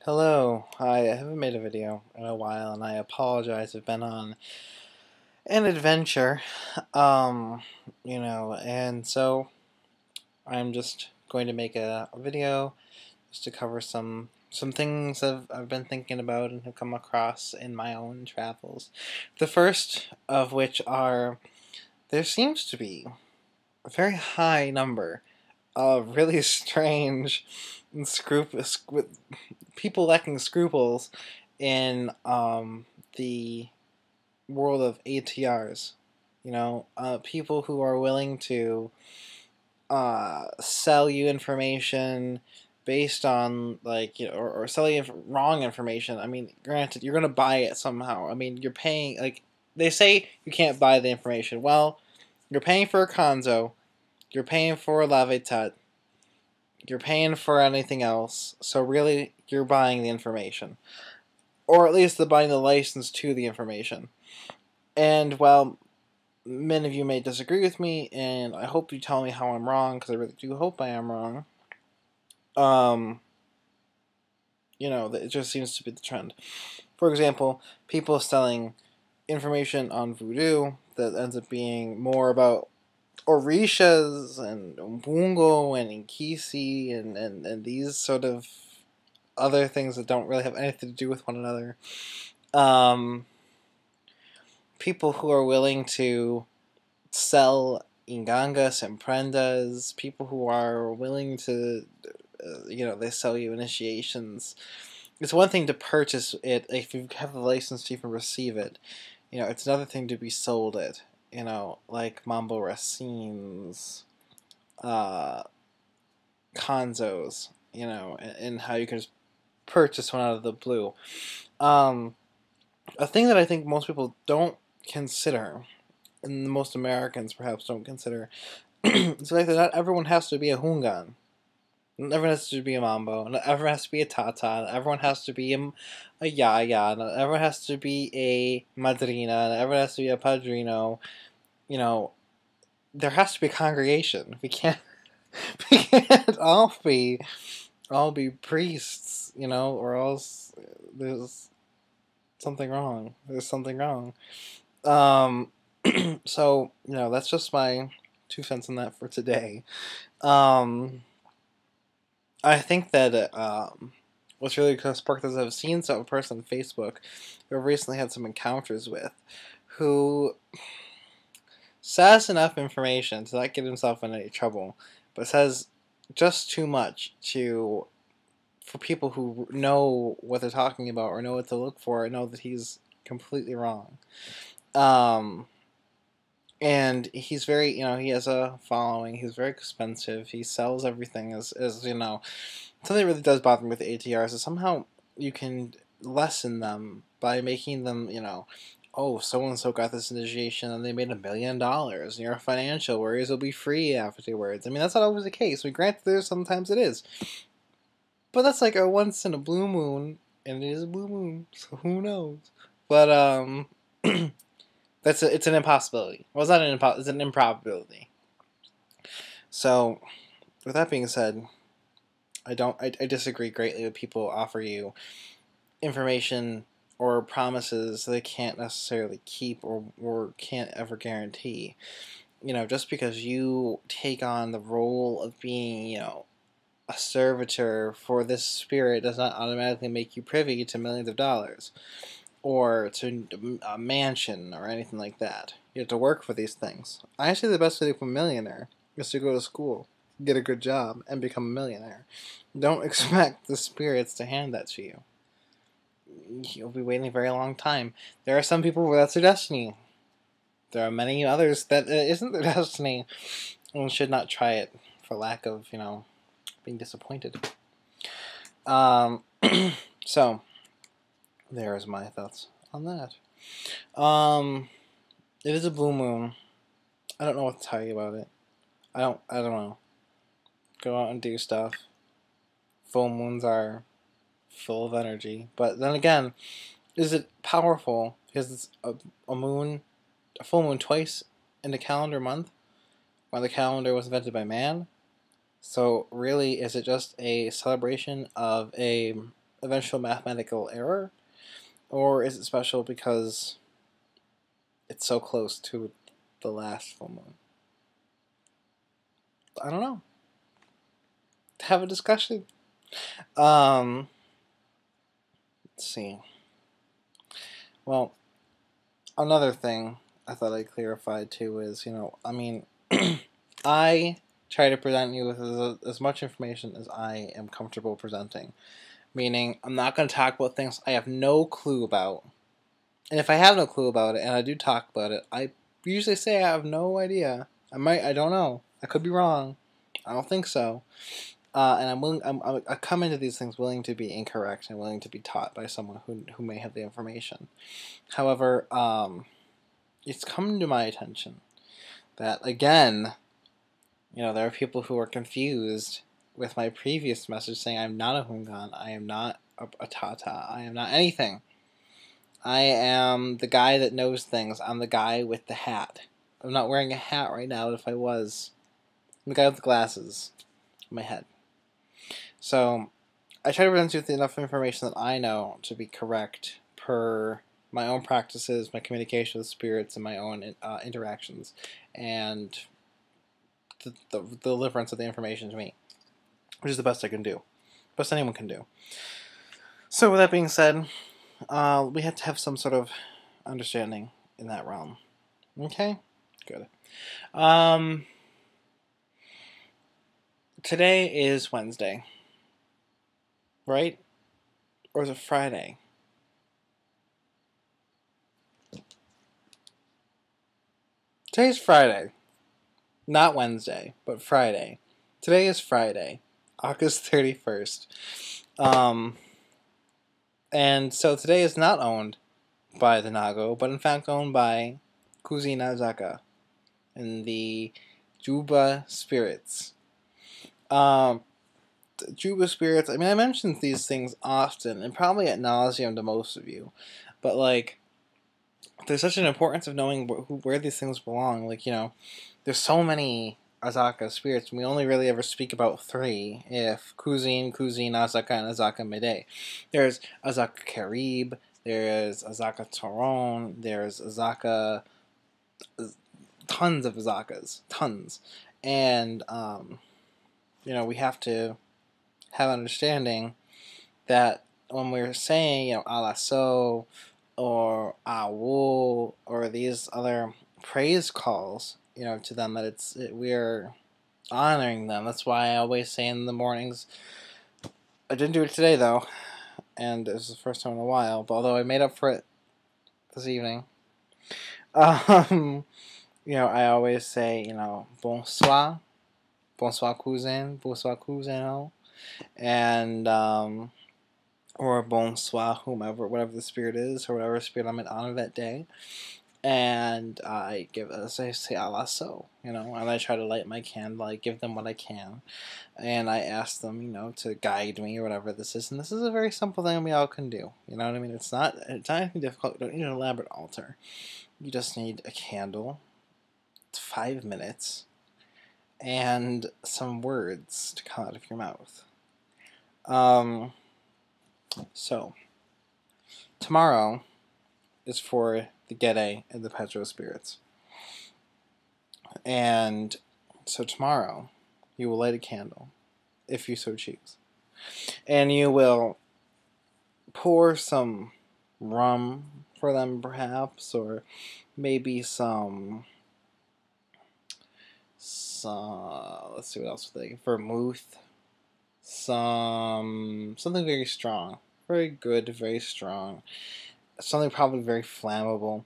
Hello, I haven't made a video in a while and I apologize. I've been on an adventure, um, and so I'm just going to make a video just to cover some things I've been thinking about and have come across in my own travels. The first of which are there seems to be a very high number of really strange and people lacking scruples in the world of ATRs. People who are willing to sell you information based on or sell you wrong information. I mean, granted, you're gonna buy it somehow. I mean, you're paying they say you can't buy the information. Well, you're paying for a Conzo, you're paying for a Lavitat, you're paying for anything else. So really, you're buying the information, or at least the buying the license to the information. And while many of you may disagree with me, and I hope you tell me how I'm wrong, because I really do hope I am wrong. Um, it just seems to be the trend. For example, people selling information on Voodoo that ends up being more about Orishas and Mbungo and Inkisi and these sort of other things that don't really have anything to do with one another. People who are willing to sell ingangas and prendas, people who are willing to, they sell you initiations. It's one thing to purchase it if you have the license to even receive it. It's another thing to be sold it. Like Mambo Racines, Conzos, and how you can just purchase one out of the blue. A thing that I think most people don't consider, and most Americans perhaps don't consider, is the fact that not everyone has to be a Hungan. Not everyone has to be a Mambo. Not everyone has to be a Tata. Not everyone has to be a Yaya. Not everyone has to be a Madrina. Not everyone has to be a Padrino. There has to be a congregation. We can't we can't all be priests, or else there's something wrong. There's something wrong. Um, so that's just my 2 cents on that for today. I think that what's really sparked is I've seen some person on Facebook who I've recently had some encounters with, who says enough information to not get himself in any trouble, but says just too much for people who know what they're talking about or know what to look for and know that he's completely wrong. And he's very, he has a following. He's very expensive. He sells everything as something that really does bother me with ATRs is somehow you can lessen them by making them, oh, so-and-so got this initiation and they made $1 million. And your financial worries will be free afterwards. I mean, that's not always the case. We grant there's sometimes it is. But that's like a once in a blue moon, and it is a blue moon, so who knows? But, it's an impossibility. Well, it's not it's an improbability. So, with that being said, I disagree greatly with people offer you information or promises they can't necessarily keep or can't ever guarantee. Just because you take on the role of being, a servitor for this spirit does not automatically make you privy to millions of dollars or to a mansion or anything like that. You have to work for these things. I say the best way to become a millionaire is to go to school, get a good job, and become a millionaire. Don't expect the spirits to hand that to you. You'll be waiting a very long time. There are some people where that's their destiny. There are many others that it isn't their destiny, and should not try it for lack of, being disappointed. So there's my thoughts on that. It is a blue moon. I don't know what to tell you about it. I don't know. Go out and do stuff. Full moons are full of energy. But then again, is it powerful? Because it's a full moon twice in a calendar month, while the calendar was invented by man. So really, is it just a celebration of a eventual mathematical error, or is it special because it's so close to the last full moon? I don't know. Have a discussion. Let's see. Well, another thing I thought I'd clarify too is, I mean, I try to present you with as much information as I am comfortable presenting. Meaning, I'm not going to talk about things I have no clue about. And if I have no clue about it, and I do talk about it, I usually say I have no idea. I don't know. I could be wrong. I don't think so. And I'm willing. I come into these things willing to be incorrect and willing to be taught by someone who may have the information. However, it's come to my attention that again, there are people who are confused with my previous message saying I'm not a Hungan, I am not a Tata, I am not anything. I am the guy that knows things. I'm the guy with the hat. I'm not wearing a hat right now, but if I was, I'm the guy with the glasses on my head. So, I try to present you with enough information that I know to be correct per my own practices, my communication with spirits, and my own interactions, and the deliverance of the information to me, which is the best I can do. Best anyone can do. So, with that being said, we have to have some sort of understanding in that realm. Okay? Good. Today is Wednesday. Right? Or is it Friday? Today's Friday. Not Wednesday, but Friday. Today is Friday, August 31st. And so today is not owned by the Nago, but in fact owned by Kuzi Nazaka and the Juba Spirits. Juba Spirits, I mean, I mention these things often, and probably at nauseum to most of you, but, there's such an importance of knowing where these things belong. There's so many Azaka spirits, and we only really ever speak about 3, if Kuzin, Azaka, and Azaka Mede. There's Azaka Karib, there's Azaka Toron, there's Azaka... tons of Azakas. Tons. And, we have to have understanding that when we're saying, Alaso, or Awo, or these other praise calls, to them, that we're honoring them. That's why I always say in the mornings, I didn't do it today though, and this is the first time in a while, but although I made up for it this evening, I always say, bonsoir, bonsoir cousin, bonsoir cousin, and, or bonsoir whomever, whatever the spirit is, or whatever spirit I'm in honor that day. And I say alaso, and I try to light my candle. I give them what I can, and I ask them, to guide me or whatever this is. And this is a very simple thing we all can do. You know what I mean? It's not anything difficult. You don't need an elaborate altar. You just need a candle. It's 5 minutes, and some words to come out of your mouth. So tomorrow is for the Gede and the Petro spirits. And so tomorrow, you will light a candle, if you so choose. And you will pour some rum for them, perhaps, or maybe some let's see what else with it. Vermouth. Something very strong. Very good, very strong. Something probably very flammable,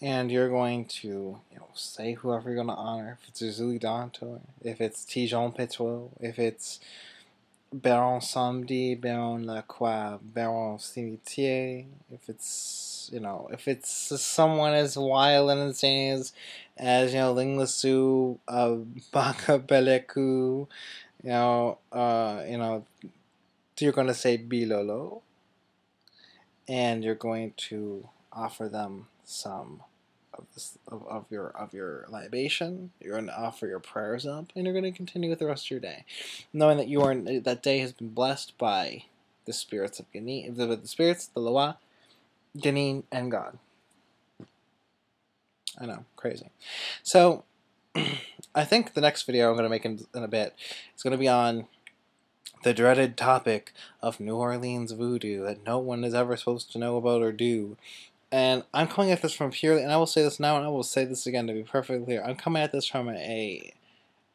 and you're going to say whoever you're going to honor. If it's Zuli Danto, if it's Tijon Petro, if it's Baron Samedi, Baron Lacroix, Baron Cimetier, if it's someone as wild and insane as Ling Lasu, Baka Beleku, you're going to say Bilolo. And you're going to offer them some of your libation. You're going to offer your prayers up, and you're going to continue with the rest of your day, knowing that that day has been blessed by the spirits of Ganin, the spirits, the Loa, Ganin, and God. I know, crazy. So, I think the next video I'm going to make in a bit is going to be on the dreaded topic of New Orleans voodoo that no one is ever supposed to know about or do. And I'm coming at this from purely, and I will say this now and I will say this again to be perfectly clear, I'm coming at this from a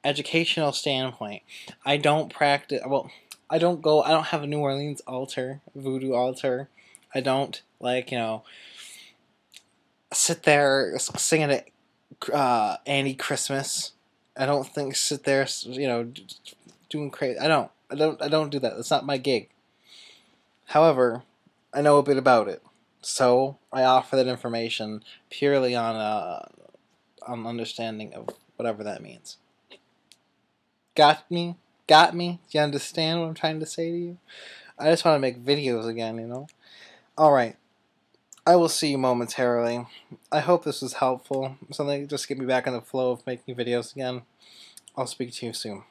educational standpoint. I don't practice, well, I don't have a New Orleans altar, voodoo altar. I don't, like, sit there singing it Annie Christmas. I don't sit there, doing crazy. I don't do that. That's not my gig. However, I know a bit about it, so I offer that information purely on understanding of whatever that means. Got me? Got me? Do you understand what I'm trying to say to you? I just want to make videos again, Alright. I will see you momentarily. I hope this was helpful. Something just get me back in the flow of making videos again. I'll speak to you soon.